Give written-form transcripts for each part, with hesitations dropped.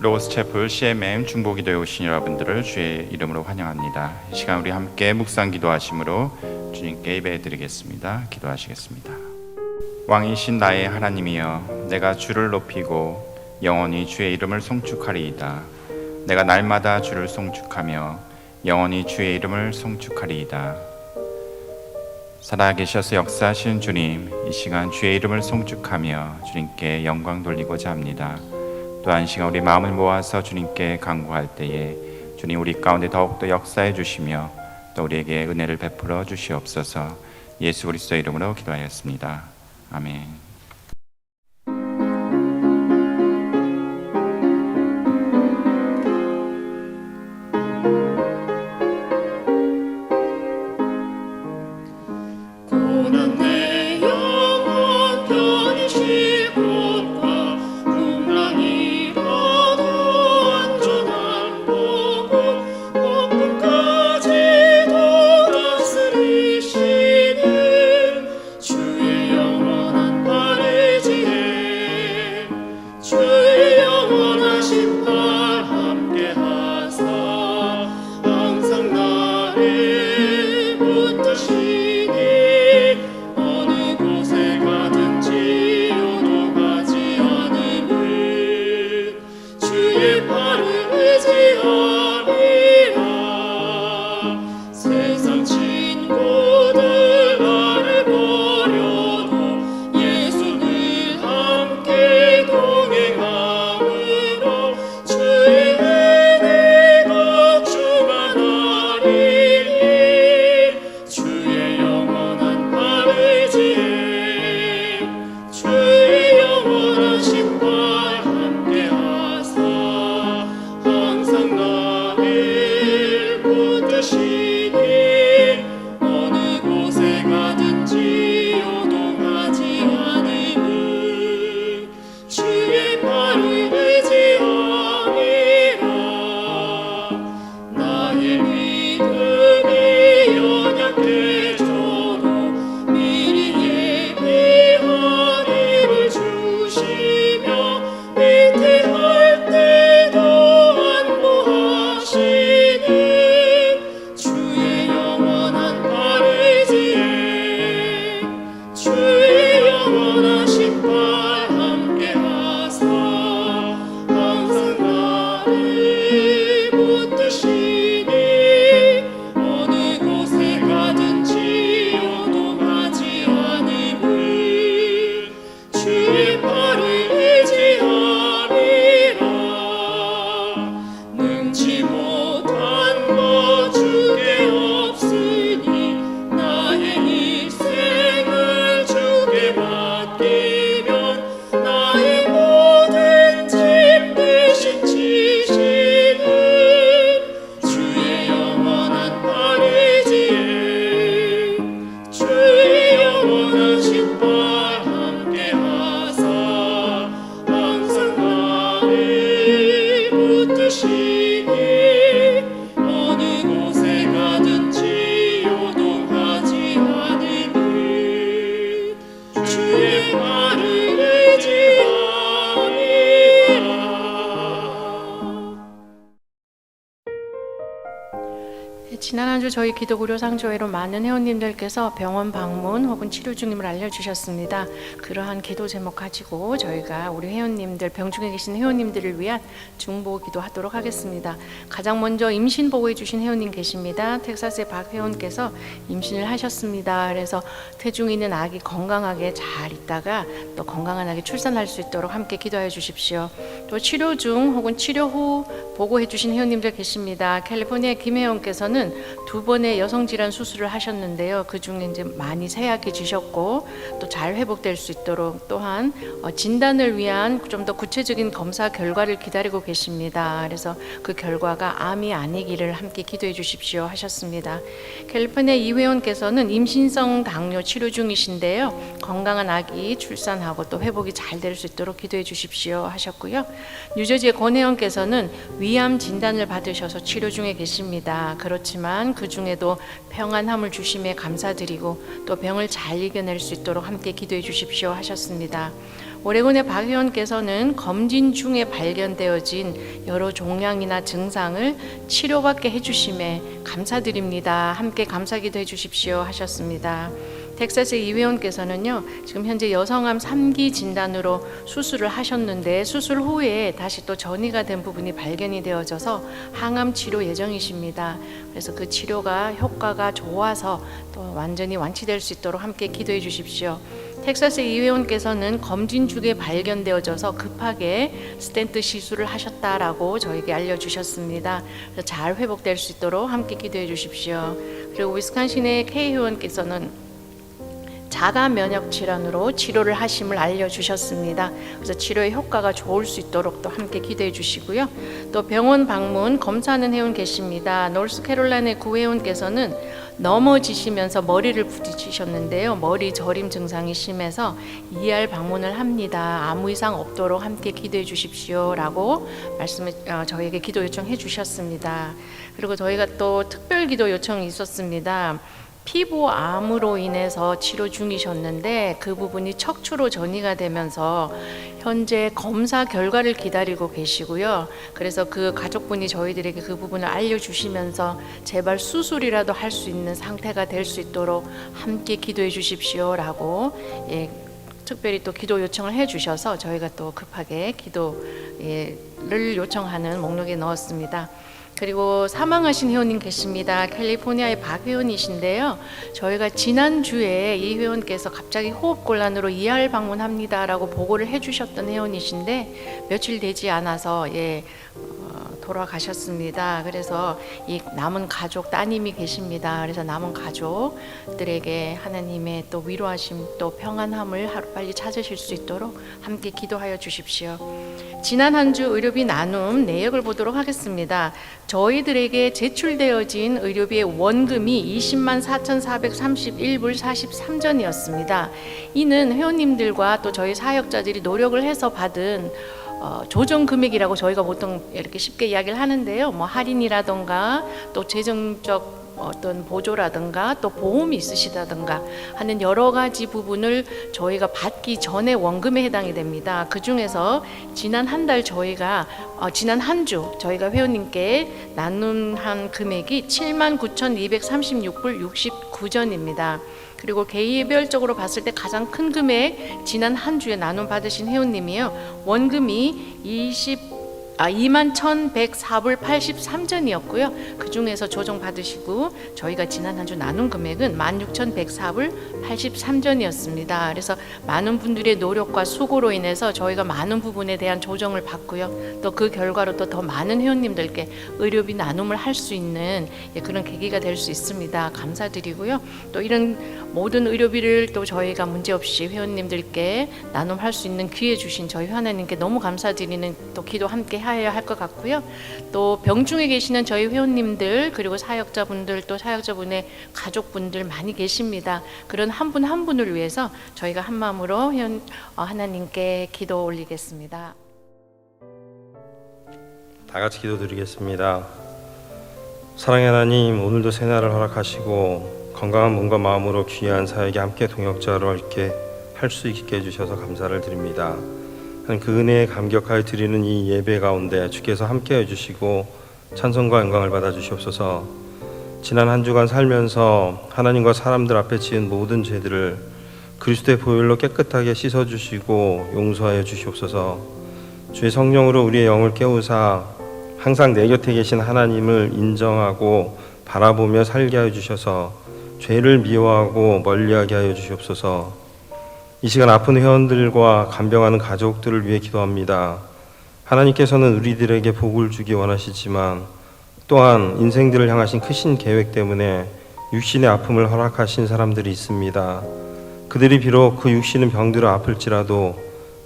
로고스 채플 CMM 중보기도에 오신 여러분들을 주의 이름으로 환영합니다. 이 시간 우리 함께 묵상 기도하심으로 주님께 예배드리겠습니다. 기도하시겠습니다. 왕이신 나의 하나님이여, 내가 주를 높이고 영원히 주의 이름을 송축하리이다. 내가 날마다 주를 송축하며 영원히 주의 이름을 송축하리이다. 살아계셔서 역사하신 주님, 이 시간 주의 이름을 송축하며 주님께 영광 돌리고자 합니다. 또한 시간 우리 마음을 모아서 주님께 간구할 때에 주님 우리 가운데 더욱더 역사해 주시며 또 우리에게 은혜를 베풀어 주시옵소서. 예수 그리스도 이름으로 기도하였습니다. 아멘. 지난 한 주 저희 기도구려 상조회로 많은 회원님들께서 병원 방문 혹은 치료 중임을 알려주셨습니다. 그러한 기도 제목 가지고 저희가 우리 회원님들, 병중에 계신 회원님들을 위한 중보 기도하도록 하겠습니다. 가장 먼저 임신 보고해 주신 회원님 계십니다. 텍사스의 박 회원께서 임신을 하셨습니다. 그래서 태중에 있는 아기 건강하게 잘 있다가 또 건강한 아기 출산할 수 있도록 함께 기도해 주십시오. 또 치료 중 혹은 치료 후 보고해 주신 회원님들 계십니다. 캘리포니아 김 회원께서는 2번의 여성질환 수술을 하셨는데요. 그 중에 이제 많이 세약해지셨고 또 잘 회복될 수 있도록 또한 진단을 위한 좀 더 구체적인 검사 결과를 기다리고 계십니다. 그래서 그 결과가 암이 아니기를 함께 기도해 주십시오 하셨습니다. 캘리포니아 이 회원께서는 임신성 당뇨 치료 중이신데요. 건강한 아기 출산하고 또 회복이 잘 될 수 있도록 기도해 주십시오 하셨고요. 뉴저지의 권 회원께서는 위암 진단을 받으셔서 치료 중에 계십니다. 그렇지만 그 중에도 평안함을 주심에 감사드리고 또 병을 잘 이겨낼 수 있도록 함께 기도해 주십시오 하셨습니다. 오레곤의 박 의원께서는 검진 중에 발견되어진 여러 종양이나 증상을 치료받게 해주심에 감사드립니다. 함께 감사기도 해주십시오 하셨습니다. 텍사스의 이 회원께서는요, 지금 현재 여성암 3기 진단으로 수술을 하셨는데 수술 후에 다시 또 전이가 된 부분이 발견이 되어져서 항암 치료 예정이십니다. 그래서 그 치료가 효과가 좋아서 또 완전히 완치될 수 있도록 함께 기도해 주십시오. 텍사스의 이 회원께서는 검진 중에 발견되어져서 급하게 스텐트 시술을 하셨다라고 저에게 알려주셨습니다. 그래서 잘 회복될 수 있도록 함께 기도해 주십시오. 그리고 위스콘신의 K 회원께서는 자가 면역 질환으로 치료를 하심을 알려주셨습니다. 그래서 치료의 효과가 좋을 수 있도록 또 함께 기도해 주시고요. 또 병원 방문 검사하는 회원 계십니다. 노스캐롤라이나의 구 회원께서는 넘어지시면서 머리를 부딪히셨는데요. 머리 저림 증상이 심해서 ER 방문을 합니다. 아무 이상 없도록 함께 기도해 주십시오라고 말씀을 저에게 기도 요청해 주셨습니다. 그리고 저희가 또 특별 기도 요청이 있었습니다. 피부암으로 인해서 치료 중이셨는데 그 부분이 척추로 전이가 되면서 현재 검사 결과를 기다리고 계시고요. 그래서 그 가족분이 저희들에게 그 부분을 알려주시면서 제발 수술이라도 할 수 있는 상태가 될 수 있도록 함께 기도해 주십시오라고 특별히 또 기도 요청을 해주셔서 저희가 또 급하게 기도를 요청하는 목록에 넣었습니다. 그리고 사망하신 회원님 계십니다. 캘리포니아의 박 회원이신데요. 저희가 지난주에 이 회원께서 갑자기 호흡곤란으로 ER 방문합니다라고 보고를 해주셨던 회원이신데 며칠 되지 않아서 돌아가셨습니다. 그래서 이 남은 가족 따님이 계십니다. 그래서 남은 가족들에게 하나님의 또 위로하심 또 평안함을 하루빨리 찾으실 수 있도록 함께 기도하여 주십시오. 지난 한 주 의료비 나눔 내역을 보도록 하겠습니다. 저희들에게 제출되어진 의료비의 원금이 20만 4,431불 43전이었습니다. 이는 회원님들과 또 저희 사역자들이 노력을 해서 받은 조정 금액이라고 저희가 보통 이렇게 쉽게 이야기를 하는데요. 뭐 할인이라던가 또 재정적 어떤 보조라든가 또 보험이 있으시다든가 하는 여러 가지 부분을 저희가 받기 전에 원금에 해당이 됩니다. 그 중에서 지난 한 달 지난 한 주 저희가 회원님께 나눔한 금액이 79,236불 69전입니다. 그리고 개별적으로 봤을 때 가장 큰 금액 지난 한 주에 나눔 받으신 회원님이요. 원금이 21,104불 83전이었고요. 그 중에서 조정 받으시고 저희가 지난 한 주 나눈 금액은 16,104불 83전이었습니다. 그래서 많은 분들의 노력과 수고로 인해서 저희가 많은 부분에 대한 조정을 받고요. 또 그 결과로 또 더 많은 회원님들께 의료비 나눔을 할 수 있는 그런 계기가 될 수 있습니다. 감사드리고요. 또 이런 모든 의료비를 또 저희가 문제없이 회원님들께 나눔할 수 있는 기회 주신 저희 하나님께 너무 감사드리는 또 기도 함께 해야 할 것 같고요. 또 병중에 계시는 저희 회원님들 그리고 사역자분들 또 사역자분의 가족분들 많이 계십니다. 그런 한 분 한 분을 위해서 저희가 한 마음으로 하나님께 기도 올리겠습니다. 다 같이 기도드리겠습니다. 사랑의 하나님, 오늘도 새날을 허락하시고 건강한 몸과 마음으로 귀한 사역에 함께 동역자로 이렇게 할 수 있게 해주셔서 감사를 드립니다. 그 은혜에 감격하여 드리는 이 예배 가운데 주께서 함께 해주시고 찬송과 영광을 받아주시옵소서. 지난 한 주간 살면서 하나님과 사람들 앞에 지은 모든 죄들을 그리스도의 보혈로 깨끗하게 씻어주시고 용서하여 주시옵소서. 주의 성령으로 우리의 영을 깨우사 항상 내 곁에 계신 하나님을 인정하고 바라보며 살게 하여 주셔서 죄를 미워하고 멀리하게 하여 주시옵소서. 이 시간 아픈 회원들과 간병하는 가족들을 위해 기도합니다. 하나님께서는 우리들에게 복을 주기 원하시지만 또한 인생들을 향하신 크신 계획 때문에 육신의 아픔을 허락하신 사람들이 있습니다. 그들이 비록 그 육신은 병들어 아플지라도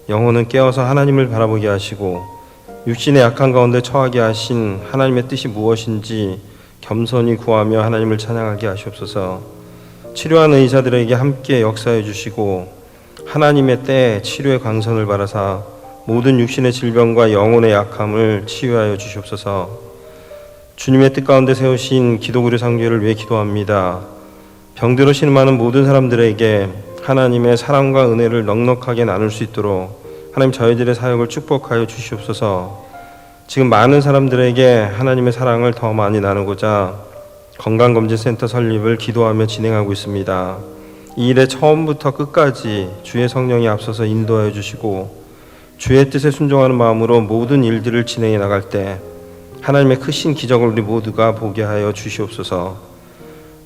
영혼은 깨어서 하나님을 바라보게 하시고 육신의 약한 가운데 처하게 하신 하나님의 뜻이 무엇인지 겸손히 구하며 하나님을 찬양하게 하시옵소서. 치료하는 의사들에게 함께 역사해 주시고 하나님의 때에 치료의 광선을 바라사 모든 육신의 질병과 영혼의 약함을 치유하여 주시옵소서. 주님의 뜻 가운데 세우신 기도구려 상교회를 위해 기도합니다. 병들어 신음하는 모든 사람들에게 하나님의 사랑과 은혜를 넉넉하게 나눌 수 있도록 하나님 저희들의 사역을 축복하여 주시옵소서. 지금 많은 사람들에게 하나님의 사랑을 더 많이 나누고자 건강검진센터 설립을 기도하며 진행하고 있습니다. 이 일에 처음부터 끝까지 주의 성령이 앞서서 인도하여 주시고 주의 뜻에 순종하는 마음으로 모든 일들을 진행해 나갈 때 하나님의 크신 기적을 우리 모두가 보게 하여 주시옵소서.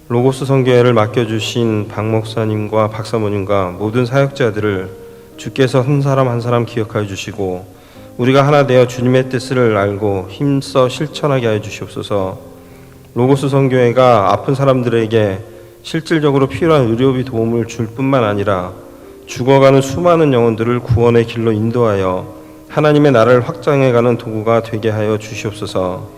로고스 선교회를 맡겨주신 박 목사님과 박 사모님과 모든 사역자들을 주께서 한 사람 한 사람 기억하여 주시고 우리가 하나 되어 주님의 뜻을 알고 힘써 실천하게 하여 주시옵소서. 로고스 선교회가 아픈 사람들에게 실질적으로 필요한 의료비 도움을 줄 뿐만 아니라 죽어가는 수많은 영혼들을 구원의 길로 인도하여 하나님의 나라를 확장해가는 도구가 되게 하여 주시옵소서.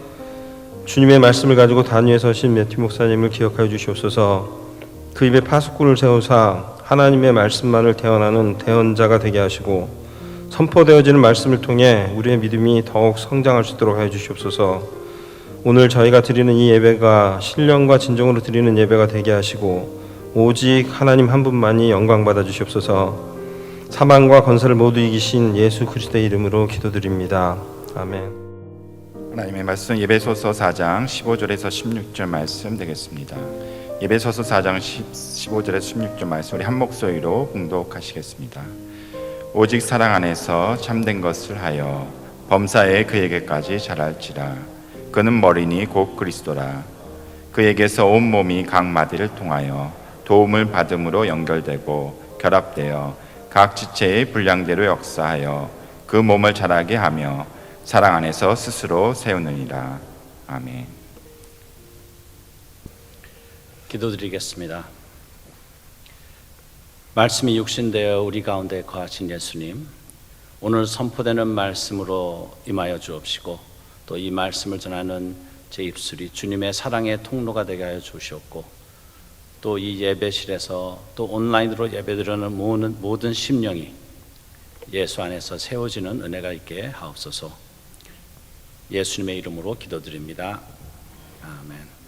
주님의 말씀을 가지고 단위에 서신 매튜 목사님을 기억하여 주시옵소서. 그 입에 파수꾼을 세우사 하나님의 말씀만을 대언하는 대언자가 되게 하시고 선포되어지는 말씀을 통해 우리의 믿음이 더욱 성장할 수 있도록 하여 주시옵소서. 오늘 저희가 드리는 이 예배가 신령과 진정으로 드리는 예배가 되게 하시고 오직 하나님 한 분만이 영광 받아 주시옵소서. 사망과 건설을 모두 이기신 예수 그리스도의 이름으로 기도드립니다. 아멘. 하나님의 말씀 예배소서 4장 15절에서 16절 말씀 되겠습니다. 예배소서 4장 15절에서 16절 말씀 우리 한 목소리로 봉독하시겠습니다. 오직 사랑 안에서 참된 것을 하여 범사에 그에게까지 자랄지라. 그는 머리니 곧 그리스도라. 그에게서 온 몸이 각 마디를 통하여 도움을 받음으로 연결되고 결합되어 각 지체의 분량대로 역사하여 그 몸을 자라게 하며 사랑 안에서 스스로 세우느니라. 아멘. 기도드리겠습니다. 말씀이 육신되어 우리 가운데 거하신 예수님, 오늘 선포되는 말씀으로 임하여 주옵시고 또 이 말씀을 전하는 제 입술이 주님의 사랑의 통로가 되게 하여 주시옵고 또 이 예배실에서 또 온라인으로 예배드리는 모든 심령이 예수 안에서 세워지는 은혜가 있게 하옵소서. 예수님의 이름으로 기도드립니다. 아멘.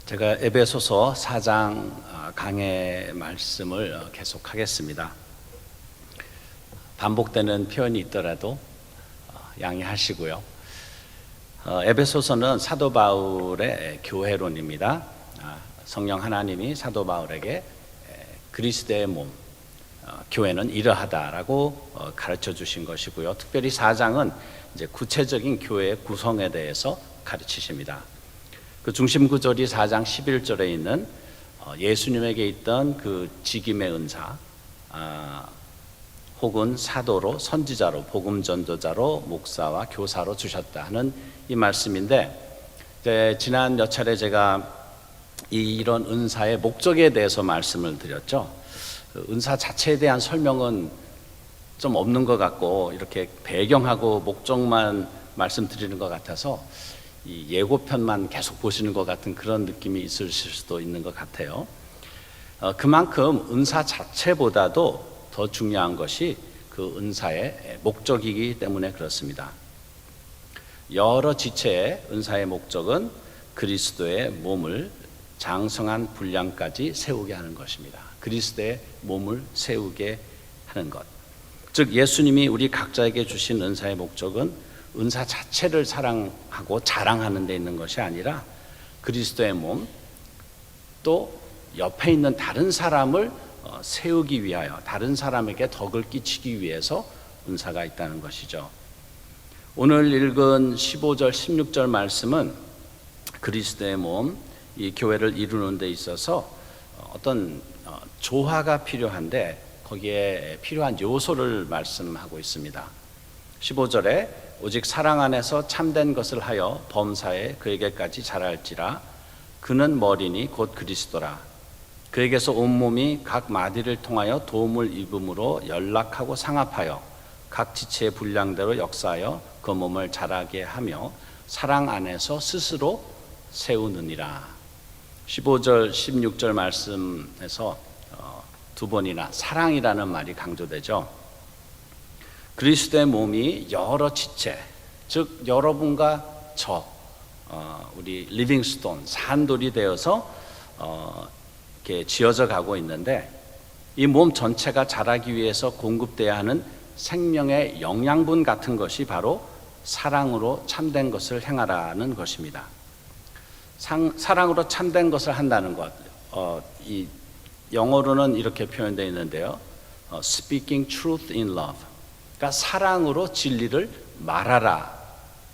제가 에베소서 4장 강해 말씀을 계속하겠습니다. 반복되는 표현이 있더라도 양해하시고요. 에베소서는 사도 바울의 교회론입니다. 성령 하나님이 사도 바울에게 그리스도의 몸, 교회는 이러하다라고 가르쳐 주신 것이고요. 특별히 4장은 이제 구체적인 교회의 구성에 대해서 가르치십니다. 그 중심 구절이 4장 11절에 있는 예수님에게 있던 그 직임의 은사, 혹은 사도로, 선지자로, 복음 전도자로, 목사와 교사로 주셨다 하는 이 말씀인데, 지난 몇 차례 제가 이런 은사의 목적에 대해서 말씀을 드렸죠. 은사 자체에 대한 설명은 좀 없는 것 같고 이렇게 배경하고 목적만 말씀드리는 것 같아서 이 예고편만 계속 보시는 것 같은 그런 느낌이 있으실 수도 있는 것 같아요. 그만큼 은사 자체보다도 더 중요한 것이 그 은사의 목적이기 때문에 그렇습니다. 여러 지체의 은사의 목적은 그리스도의 몸을 장성한 분량까지 세우게 하는 것입니다. 그리스도의 몸을 세우게 하는 것. 즉 예수님이 우리 각자에게 주신 은사의 목적은 은사 자체를 사랑하고 자랑하는 데 있는 것이 아니라 그리스도의 몸, 또 옆에 있는 다른 사람을 세우기 위하여, 다른 사람에게 덕을 끼치기 위해서 은사가 있다는 것이죠. 오늘 읽은 15절, 16절 말씀은 그리스도의 몸, 이 교회를 이루는 데 있어서 어떤 조화가 필요한데 거기에 필요한 요소를 말씀하고 있습니다. 15절에 오직 사랑 안에서 참된 것을 하여 범사에 그에게까지 자랄지라. 그는 머리니 곧 그리스도라. 그에게서 온몸이 각 마디를 통하여 도움을 입음으로 연락하고 상합하여 각 지체의 분량대로 역사하여 그 몸을 자라게 하며 사랑 안에서 스스로 세우느니라. 15절 16절 말씀에서 두 번이나 사랑이라는 말이 강조되죠. 그리스도의 몸이 여러 지체, 즉 여러분과 저, 우리 리빙스톤, 산돌이 되어서 이렇게 지어져 가고 있는데 이 몸 전체가 자라기 위해서 공급돼야 하는 생명의 영양분 같은 것이 바로 사랑으로 참된 것을 행하라는 것입니다. 사랑으로 참된 것을 한다는 것, 이 영어로는 이렇게 표현되어 있는데요. Speaking truth in love. 그러니까 사랑으로 진리를 말하라.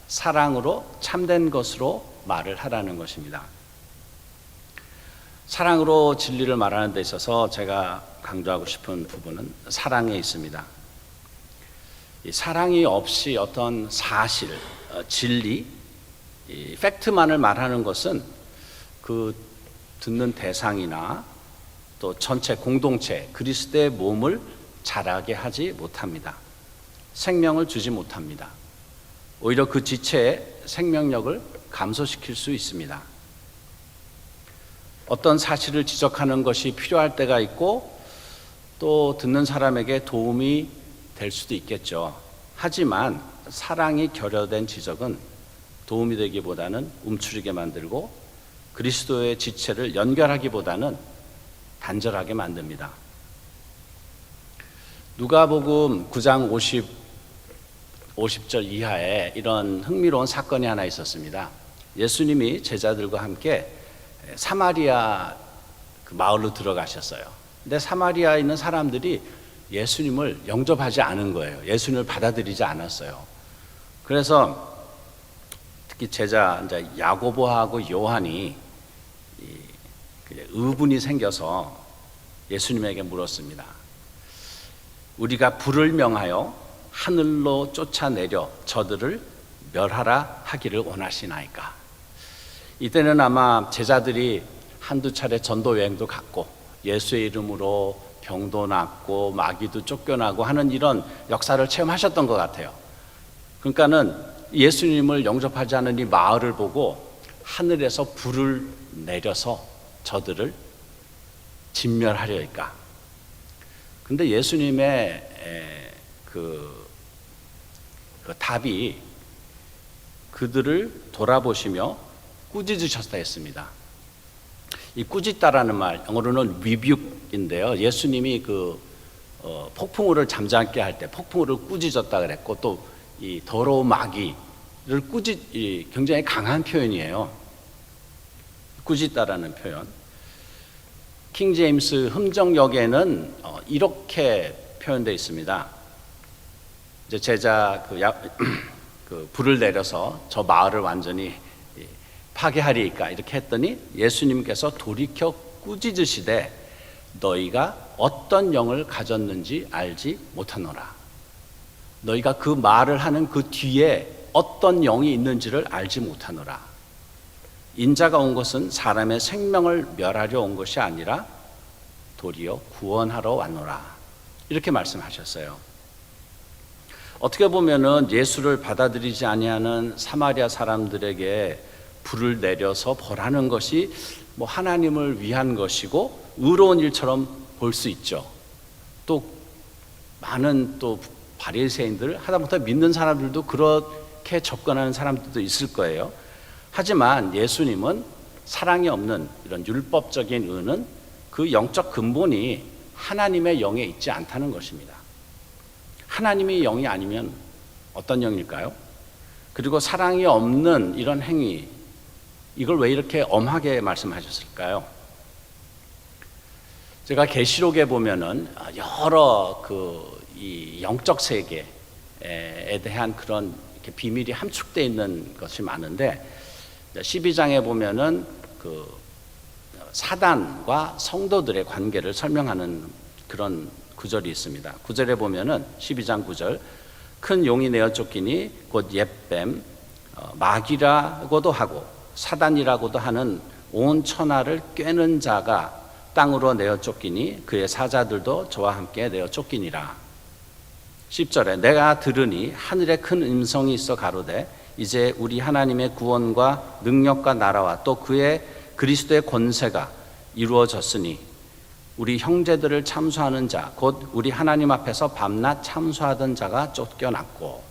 사랑으로 참된 것으로 말을 하라는 것입니다. 사랑으로 진리를 말하는 데 있어서 제가 강조하고 싶은 부분은 사랑에 있습니다. 이 사랑이 없이 어떤 사실, 진리, 이 팩트만을 말하는 것은 그 듣는 대상이나 또 전체 공동체, 그리스도의 몸을 자라게 하지 못합니다. 생명을 주지 못합니다. 오히려 그 지체의 생명력을 감소시킬 수 있습니다. 어떤 사실을 지적하는 것이 필요할 때가 있고 또 듣는 사람에게 도움이 될 수도 있겠죠. 하지만 사랑이 결여된 지적은 도움이 되기보다는 움츠리게 만들고 그리스도의 지체를 연결하기보다는 단절하게 만듭니다. 누가복음 9장 50절 이하에 이런 흥미로운 사건이 하나 있었습니다. 예수님이 제자들과 함께 사마리아 그 마을로 들어가셨어요. 근데 사마리아에 있는 사람들이 예수님을 영접하지 않은 거예요. 예수님을 받아들이지 않았어요. 그래서 특히 제자 이제 야고보하고 요한이 의분이 생겨서 예수님에게 물었습니다. 우리가 불을 명하여 하늘로 쫓아내려 저들을 멸하라 하기를 원하시나이까. 이때는 아마 제자들이 한두 차례 전도 여행도 갔고 예수의 이름으로 병도 낫고 마귀도 쫓겨나고 하는 이런 역사를 체험하셨던 것 같아요. 그러니까는 예수님을 영접하지 않은 이 마을을 보고 하늘에서 불을 내려서 저들을 진멸하려니까. 근데 예수님의 그 답이 그들을 돌아보시며 꾸짖으셨다 했습니다. 이 꾸짖다라는 말, 영어로는 rebuke인데요. 예수님이 그 폭풍우를 잠잠게 할 때 폭풍우를 꾸짖었다 그랬고 또 이 더러운 마귀를 굉장히 강한 표현이에요. 꾸짖다라는 표현. 킹 제임스 흠정역에는 이렇게 표현되어 있습니다. 이제 제자 그 불을 내려서 저 마을을 완전히 파괴하리이까 이렇게 했더니 예수님께서 돌이켜 꾸짖으시되 너희가 어떤 영을 가졌는지 알지 못하노라. 너희가 그 말을 하는 그 뒤에 어떤 영이 있는지를 알지 못하노라. 인자가 온 것은 사람의 생명을 멸하려 온 것이 아니라 도리어 구원하러 왔노라. 이렇게 말씀하셨어요. 어떻게 보면은 예수를 받아들이지 아니하는 사마리아 사람들에게 불을 내려서 벌하는 것이 뭐 하나님을 위한 것이고 의로운 일처럼 볼 수 있죠. 또 많은 또 바리새인들 하다못해 믿는 사람들도 그렇게 접근하는 사람들도 있을 거예요. 하지만 예수님은 사랑이 없는 이런 율법적인 의는 그 영적 근본이 하나님의 영에 있지 않다는 것입니다. 하나님의 영이 아니면 어떤 영일까요? 그리고 사랑이 없는 이런 행위, 이걸 왜 이렇게 엄하게 말씀하셨을까요? 제가 계시록에 보면은 여러 이 영적 세계에 대한 그런 이렇게 비밀이 함축되어 있는 것이 많은데 12장에 보면은 그 사단과 성도들의 관계를 설명하는 그런 구절이 있습니다. 9절에 보면은 12장 9절 큰 용이 내어 쫓기니 곧 옛뱀 마귀라고도 하고 사단이라고도 하는 온 천하를 꿰는 자가 땅으로 내어 쫓기니 그의 사자들도 저와 함께 내어 쫓기니라. 10절에 내가 들으니 하늘에 큰 음성이 있어 가로되 이제 우리 하나님의 구원과 능력과 나라와 또 그의 그리스도의 권세가 이루어졌으니 우리 형제들을 참수하는 자 곧 우리 하나님 앞에서 밤낮 참수하던 자가 쫓겨났고.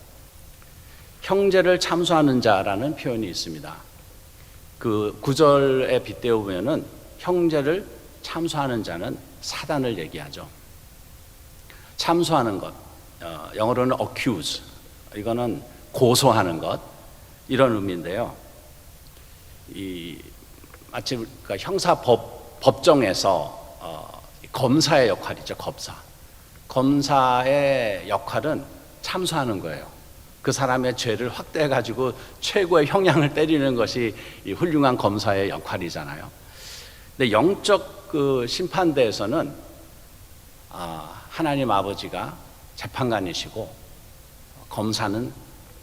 형제를 참수하는 자라는 표현이 있습니다. 그 9절에 빗대어 보면은 형제를 참소하는 자는 사단을 얘기하죠. 참소하는 것, 영어로는 accuse, 이거는 고소하는 것, 이런 의미인데요. 마치 그러니까 법정에서 검사의 역할이죠. 검사의 역할은 참소하는 거예요. 그 사람의 죄를 확대해가지고 최고의 형량을 때리는 것이 이 훌륭한 검사의 역할이잖아요. 근데 영적 그 심판대에서는 하나님 아버지가 재판관이시고 검사는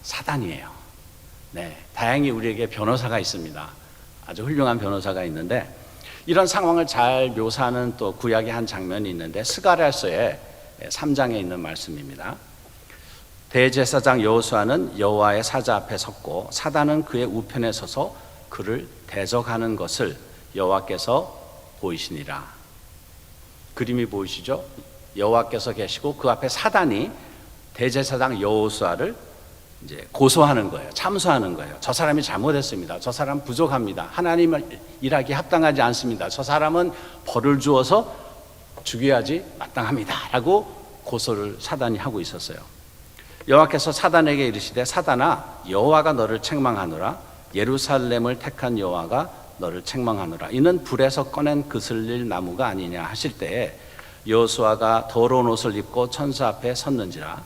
사단이에요. 네, 다행히 우리에게 변호사가 있습니다. 아주 훌륭한 변호사가 있는데, 이런 상황을 잘 묘사하는 또 구약의 한 장면이 있는데 스가랴서의 3장에 있는 말씀입니다. 대제사장 여호수아는 여호와의 사자 앞에 섰고 사단은 그의 우편에 서서 그를 대적하는 것을 여호와께서 보이시니라. 그림이 보이시죠? 여호와께서 계시고 그 앞에 사단이 대제사장 여호수아를 이제 고소하는 거예요. 참소하는 거예요. 저 사람이 잘못했습니다. 저 사람 부족합니다. 하나님을 일하기 합당하지 않습니다. 저 사람은 벌을 주어서 죽여야지 마땅합니다. 라고 고소를 사단이 하고 있었어요. 여호와께서 사단에게 이르시되 사단아 여호와가 너를 책망하노라. 예루살렘을 택한 여호와가 너를 책망하노라. 이는 불에서 꺼낸 그슬릴 나무가 아니냐 하실 때에 여호수아가 더러운 옷을 입고 천사 앞에 섰는지라.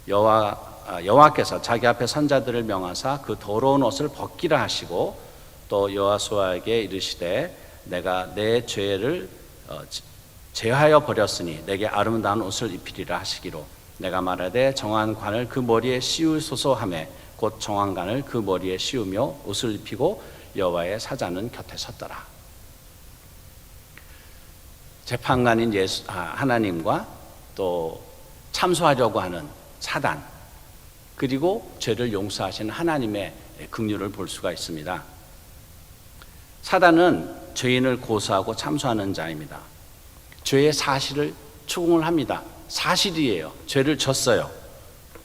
여호와께서 자기 앞에 선자들을 명하사 그 더러운 옷을 벗기라 하시고 또 여호수아에게 이르시되 내가 내 죄를 제하여 버렸으니 내게 아름다운 옷을 입히리라 하시기로 내가 말하되 정한 관을 그 머리에 씌우소서 하매 곧 정한관을 그 머리에 씌우며 옷을 입히고 여호와의 사자는 곁에 섰더라. 재판관인 하나님과 또 참소하려고 하는 사단, 그리고 죄를 용서하시는 하나님의 긍휼을 볼 수가 있습니다. 사단은 죄인을 고소하고 참소하는 자입니다. 죄의 사실을 추궁을 합니다. 사실이에요. 죄를 졌어요.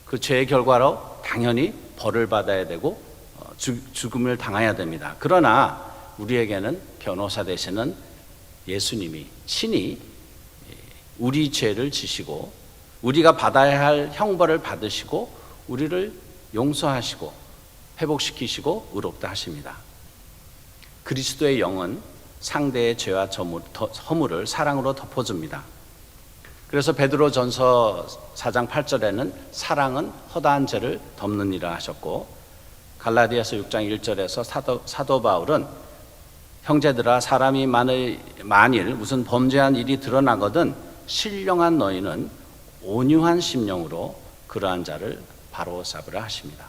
그 죄의 결과로 당연히 벌을 받아야 되고 죽음을 당해야 됩니다. 그러나 우리에게는 변호사 되시는 예수님이 친히 우리 죄를 지시고 우리가 받아야 할 형벌을 받으시고 우리를 용서하시고 회복시키시고 의롭다 하십니다. 그리스도의 영은 상대의 죄와 허물을 사랑으로 덮어줍니다. 그래서 베드로전서 4장 8절에는 사랑은 허다한 죄를 덮느니라 하셨고, 갈라디아서 6장 1절에서 사도 바울은 형제들아 사람이 만일 무슨 범죄한 일이 드러나거든 신령한 너희는 온유한 심령으로 그러한 자를 바로 잡으라 하십니다.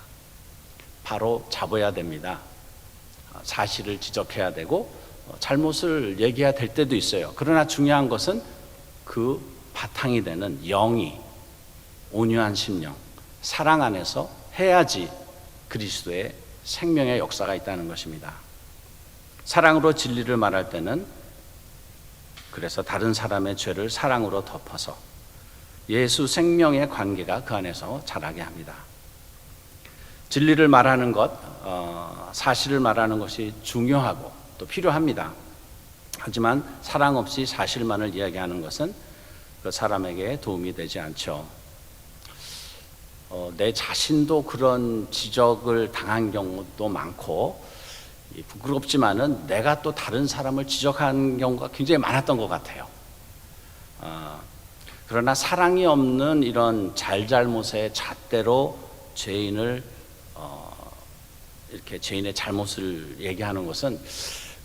바로 잡아야 됩니다. 사실을 지적해야 되고 잘못을 얘기해야 될 때도 있어요. 그러나 중요한 것은 그 바탕이 되는 영이 온유한 심령, 사랑 안에서 해야지 그리스도의 생명의 역사가 있다는 것입니다. 사랑으로 진리를 말할 때는 그래서 다른 사람의 죄를 사랑으로 덮어서 예수 생명의 관계가 그 안에서 자라게 합니다. 진리를 말하는 것, 사실을 말하는 것이 중요하고 또 필요합니다. 하지만 사랑 없이 사실만을 이야기하는 것은 그 사람에게 도움이 되지 않죠. 내 자신도 그런 지적을 당한 경우도 많고 부끄럽지만은 내가 또 다른 사람을 지적한 경우가 굉장히 많았던 것 같아요. 그러나 사랑이 없는 이런 잘잘못의 잣대로 죄인을 이렇게 죄인의 잘못을 얘기하는 것은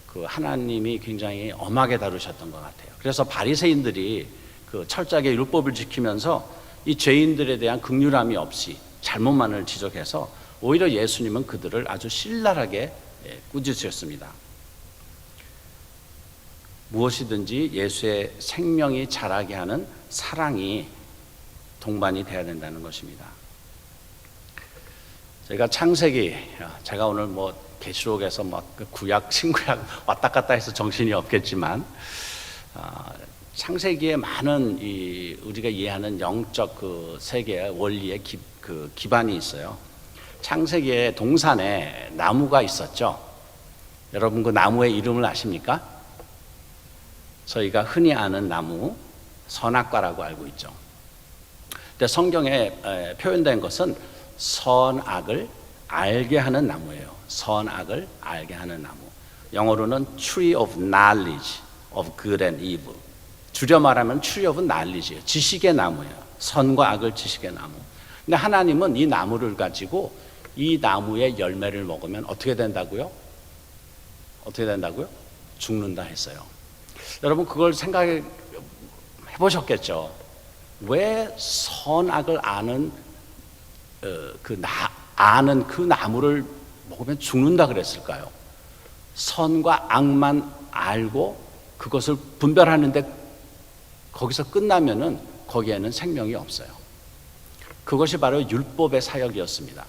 그 하나님이 굉장히 엄하게 다루셨던 것 같아요. 그래서 바리새인들이 그 철저하게 율법을 지키면서 이 죄인들에 대한 긍휼함이 없이 잘못만을 지적해서 오히려 예수님은 그들을 아주 신랄하게 꾸짖으셨습니다. 무엇이든지 예수의 생명이 자라게 하는 사랑이 동반이 돼야 된다는 것입니다. 저희가 창세기, 제가 오늘 뭐 계시록에서 막 구약, 신구약 왔다 갔다 해서 정신이 없겠지만 창세기에 많은 우리가 이해하는 영적 그 세계의 원리의 기반이 있어요. 창세기에 동산에 나무가 있었죠. 여러분 그 나무의 이름을 아십니까? 저희가 흔히 아는 나무 선악과라고 알고 있죠. 근데 성경에 표현된 것은 선악을 알게 하는 나무예요. 선악을 알게 하는 나무. 영어로는 Tree of Knowledge of Good and Evil. 줄여 말하면 Tree of Knowledge예요. 지식의 나무예요. 선과 악을 지식의 나무. 근데 하나님은 이 나무를 가지고 이 나무의 열매를 먹으면 어떻게 된다고요? 어떻게 된다고요? 죽는다 했어요. 여러분 그걸 생각해 보셨겠죠? 왜 선악을 아는 아는 그 나무를 먹으면 죽는다 그랬을까요? 선과 악만 알고 그것을 분별하는데 거기서 끝나면은 거기에는 생명이 없어요. 그것이 바로 율법의 사역이었습니다.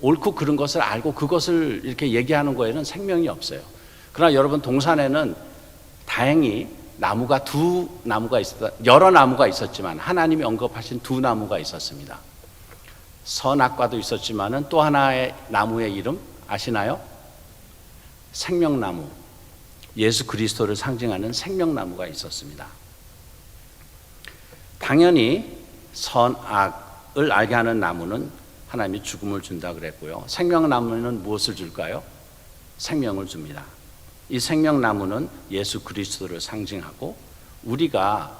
옳고 그른 것을 알고 그것을 이렇게 얘기하는 거에는 생명이 없어요. 그러나 여러분 동산에는 다행히 여러 나무가 있었지만 하나님이 언급하신 두 나무가 있었습니다. 선악과도 있었지만은 또 하나의 나무의 이름 아시나요? 생명나무. 예수 그리스도를 상징하는 생명나무가 있었습니다. 당연히 선악을 알게 하는 나무는 하나님이 죽음을 준다 그랬고요. 생명나무는 무엇을 줄까요? 생명을 줍니다. 이 생명나무는 예수 그리스도를 상징하고 우리가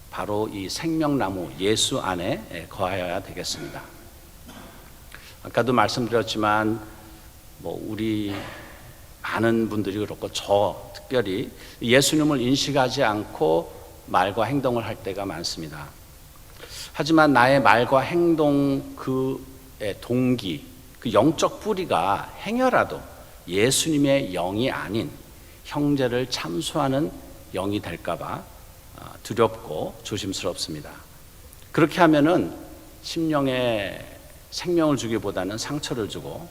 바로 이 생명나무 예수 안에 거하여야 되겠습니다. 아까도 말씀드렸지만 우리 많은 분들이 그렇고 저 특별히 예수님을 인식하지 않고 말과 행동을 할 때가 많습니다. 하지만 나의 말과 행동 그의 동기, 그 영적 뿌리가 행여라도 예수님의 영이 아닌 형제를 참수하는 영이 될까봐 두렵고 조심스럽습니다. 그렇게 하면은 심령에 생명을 주기보다는 상처를 주고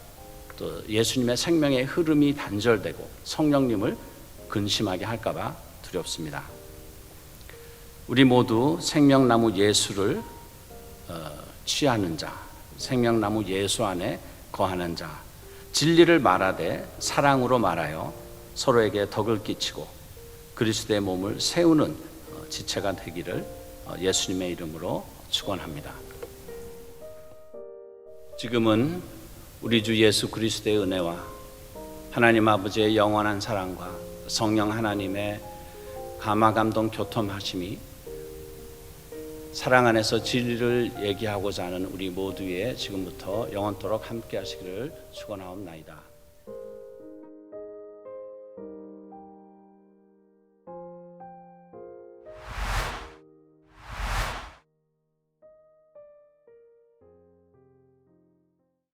또 예수님의 생명의 흐름이 단절되고 성령님을 근심하게 할까봐 두렵습니다. 우리 모두 생명나무 예수를 취하는 자, 생명나무 예수 안에 거하는 자, 진리를 말하되 사랑으로 말하여 서로에게 덕을 끼치고 그리스도의 몸을 세우는 지체가 되기를 예수님의 이름으로 축원합니다. 지금은 우리 주 예수 그리스도의 은혜와 하나님 아버지의 영원한 사랑과 성령 하나님의 감화감동 교통하심이 사랑 안에서 진리를 얘기하고자 하는 우리 모두의 지금부터 영원토록 함께 하시기를 축원하옵나이다.